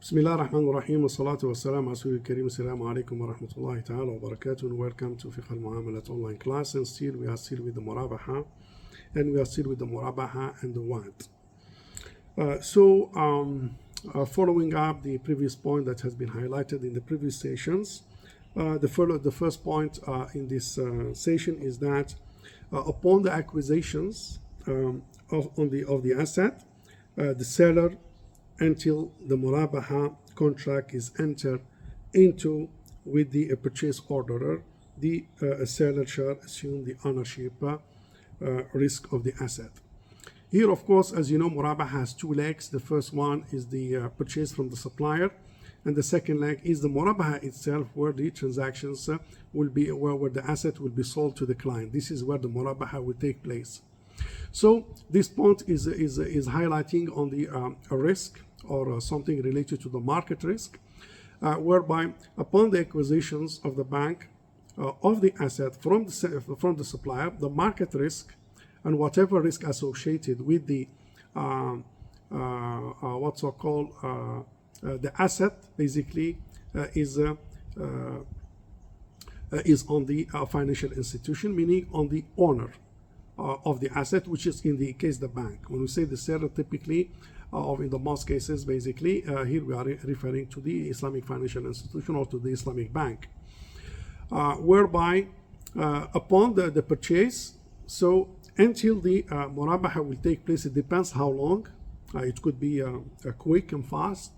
بسم الله الرحمن الرحيم والصلاة والسلام على رسول الكريم. السلام عليكم ورحمة الله تعالى وبركاته, and welcome to Fiqh al-Muamalat online class. And still we are still with the Murabahah, and we are still with the Murabahah and the Wad. Following up the previous point that has been highlighted in the previous sessions, the first point in this session is that upon the acquisitions of the asset, the seller, until the Murabahah contract is entered into with the purchase orderer, the seller shall assume the ownership risk of the asset. Here, of course, as you know, Murabahah has two legs. The first one is the purchase from the supplier, and the second leg is the Murabahah itself, where the transactions will be, where the asset will be sold to the client. This is where the Murabahah will take place. So this point is highlighting on the risk, or something related to the market risk, whereby upon the acquisitions of the bank of the asset from the supplier, the market risk and whatever risk associated with the what's called the asset basically is on the financial institution, meaning on the owner of the asset, which is in the case the bank. When we say the seller, typically in the most cases, basically here we are referring to the Islamic financial institution or to the Islamic bank, whereby upon the purchase, so until the Murabahah will take place, it depends how long. It could be quick and fast.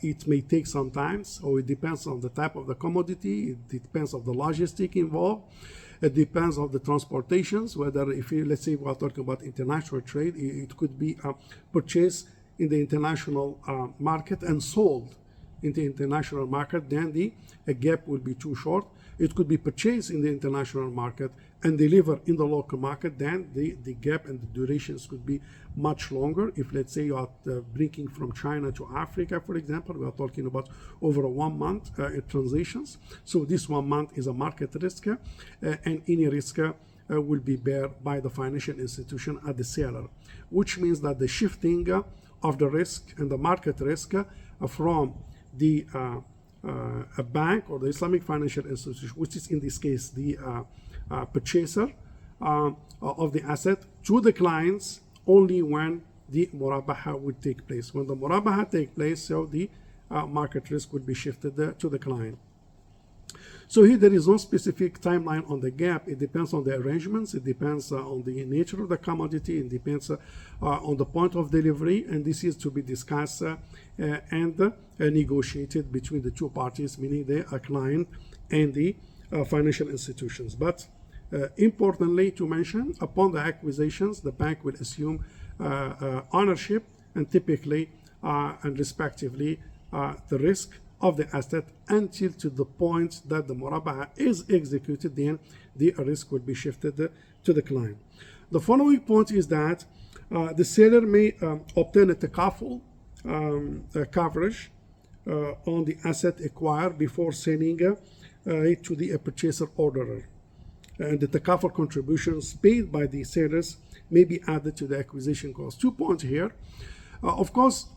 It may take some time, or it depends on the type of the commodity. It depends on the logistic involved. It depends on the transportations, whether if you, let's say we are talking about international trade, it could be purchased in the international market and sold in the international market, then the gap will be too short. It could be purchased in the international market and delivered in the local market, then the gap and the durations could be much longer. If, let's say, you are bringing from China to Africa, for example, we are talking about over a 1 month transitions. So this 1 month is a market risk, and any risk will be borne by the financial institution at the seller, which means that the shifting of the risk and the market risk from the a bank or the Islamic financial institution, which is in this case the purchaser of the asset, to the clients only when the Murabahah would take place. When the Murabahah takes place, so the market risk would be shifted to the client. So here there is no specific timeline on the gap. It depends on the arrangements, it depends on the nature of the commodity, it depends on the point of delivery, and this is to be discussed and negotiated between the two parties, meaning the client and the financial institutions. But importantly to mention, upon the acquisitions, the bank will assume ownership and typically and respectively the risk of the asset until to the point that the Murabahah is executed, then the risk will be shifted to the client. The following point is that the seller may obtain a takaful coverage on the asset acquired before sending it to the purchaser orderer. And the takaful contributions paid by the sellers may be added to the acquisition cost. 2 points here. Of course,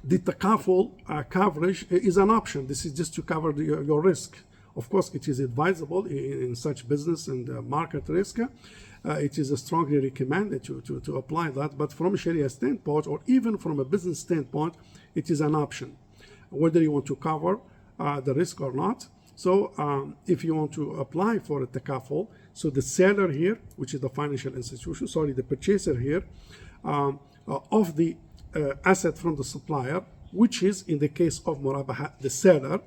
the takaful coverage is an option. This is just to cover your risk. Of course, it is advisable in such business and market risk. It is strongly recommended to apply that. But from a Sharia standpoint, or even from a business standpoint, it is an option, whether you want to cover the risk or not. So if you want to apply for a takaful, so the seller here, which is the financial institution, the purchaser here of the asset from the supplier, which is in the case of Murabahah, the seller,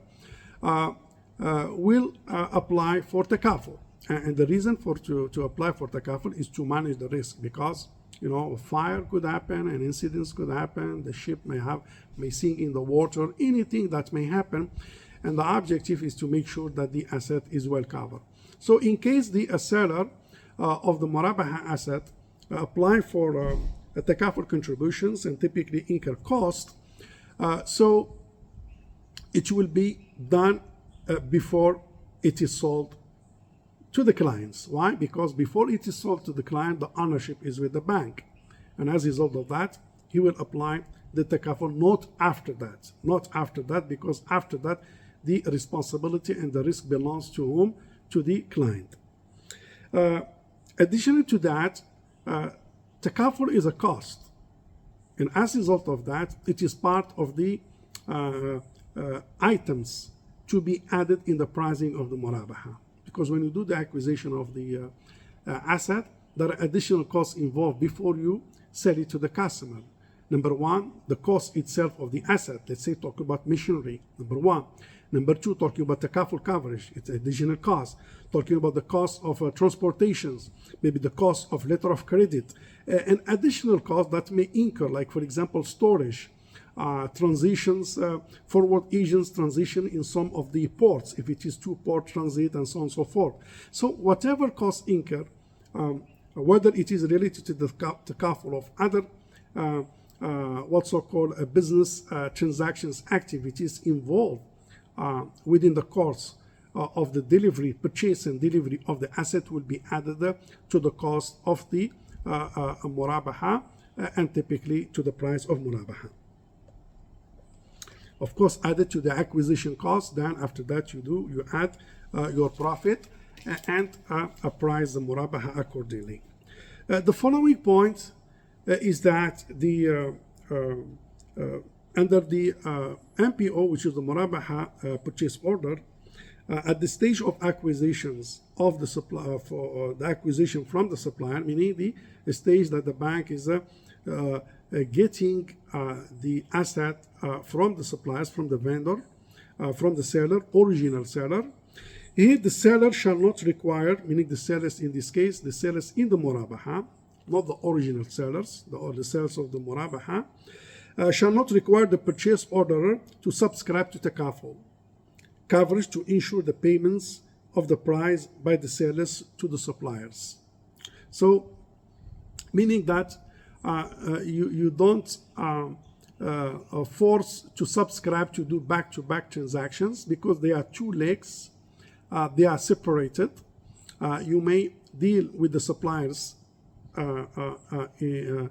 will apply for takaful. And the reason to apply for takaful is to manage the risk, because a fire could happen, and incidents could happen, the ship may sink in the water, anything that may happen, and the objective is to make sure that the asset is well covered. So in case the seller of the Murabahah asset apply for takaful contributions and typically incur cost, so it will be done before it is sold to the clients. Why? Because before it is sold to the client, the ownership is with the bank, and as a result of that, he will apply the takaful, not after that. Not after that, because after that, the responsibility and the risk belongs to whom? To the client. Additionally to that, takaful is a cost. And as a result of that, it is part of the items to be added in the pricing of the Murabahah. Because when you do the acquisition of the asset, there are additional costs involved before you sell it to the customer. Number one, the cost itself of the asset. Let's say talk about machinery, number one. Number two, talking about takaful coverage, it's additional cost. Talking about the cost of transportations, maybe the cost of letter of credit, and additional costs that may incur, like for example, storage, transitions, forward agents transition in some of the ports, if it is two port transit and so on and so forth. So whatever costs incur, whether it is related to the takaful of other what's so-called business transactions activities involved within the course of the delivery, purchase and delivery of the asset will be added to the cost of the Murabahah and typically to the price of Murabahah. Of course, added to the acquisition cost, then after that you add your profit and price the Murabahah accordingly. The following point is that the under the MPO, which is the Murabahah purchase order, at the stage of acquisitions of the supplier for the acquisition from the supplier, meaning the stage that the bank is getting the asset from the suppliers, from the vendor, from the seller, original seller. Here the seller shall not require, meaning the sellers in this case, the sellers in the Murabahah, not the original sellers, the sellers of the Murabahah, shall not require the purchase orderer to subscribe to takaful coverage to ensure the payments of the price by the sellers to the suppliers. So, meaning that you don't force to subscribe to do back-to-back transactions because they are two legs, they are separated. You may deal with the suppliers in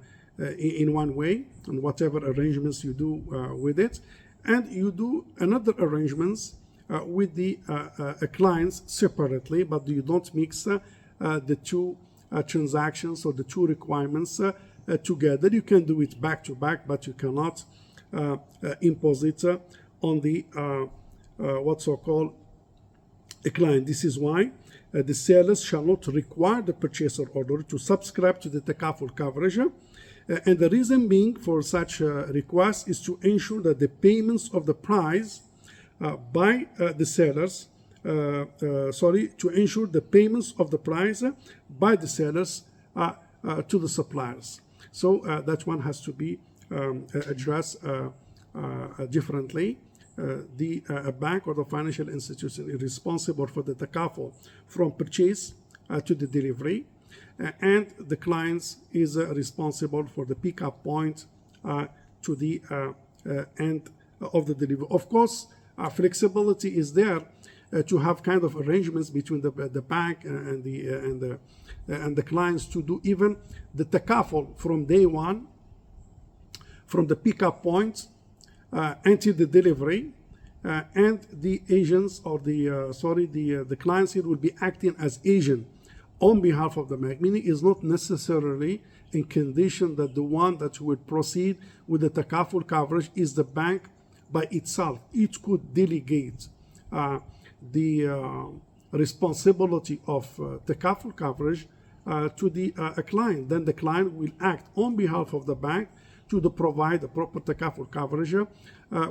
one way, and whatever arrangements you do with it, and you do another arrangements with the clients separately, but you don't mix the two transactions or the two requirements together. You can do it back to back, but you cannot impose it on the what's so-called a client. This is why the sellers shall not require the purchaser order to subscribe to the takaful coverage. And the reason being for such a request is to ensure that the payments of the price by the sellers, to ensure the payments of the price by the sellers to the suppliers. So that one has to be addressed differently. The bank or the financial institution is responsible for the takaful from purchase to the delivery, and the clients is responsible for the pickup point to the end of the delivery. Of course, flexibility is there to have kind of arrangements between the bank and the clients to do even the takaful from day one, from the pickup point until the delivery, and the agents or the clients here will be acting as agent on behalf of the bank, meaning is not necessarily in condition that the one that would proceed with the takaful coverage is the bank by itself. It could delegate the responsibility of takaful coverage to the client. Then the client will act on behalf of the bank to provide the proper takaful coverage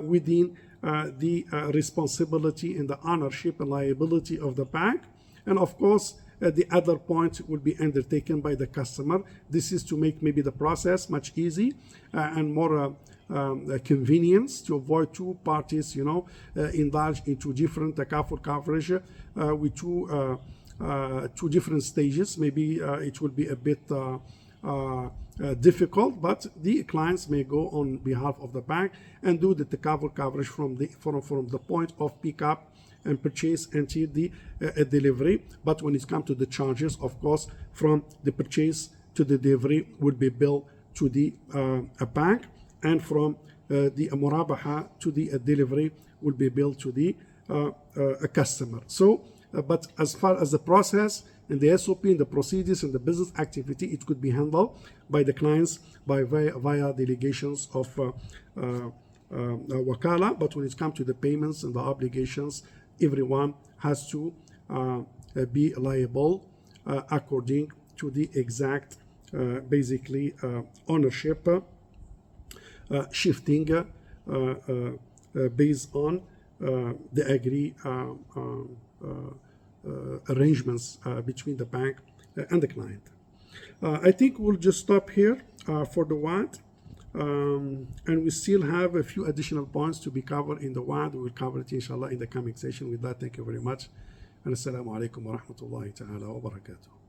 within the responsibility and the ownership and liability of the bank. And of course, the other point will be undertaken by the customer. This is to make maybe the process much easy and more convenience, to avoid two parties, indulge into different takaful coverage with two different stages. Maybe it will be a bit difficult, but the clients may go on behalf of the bank and do the takaful coverage from the point of pickup and purchase until the delivery. But when it comes to the charges, of course, from the purchase to the delivery will be billed to the bank, and from the Murabahah to the delivery will be billed to the customer. So, but as far as the process and the SOP and the procedures and the business activity, it could be handled by the clients via delegations of wakala. But when it comes to the payments and the obligations, everyone has to be liable according to the exact basically ownership shifting based on the agreed arrangements between the bank and the client. I think we'll just stop here for the WAD, and we still have a few additional points to be covered in the WAD. We'll cover it inshallah in the coming session. With that, thank you very much, and assalamu alaikum wa rahmatullahi ta'ala wa barakatuh.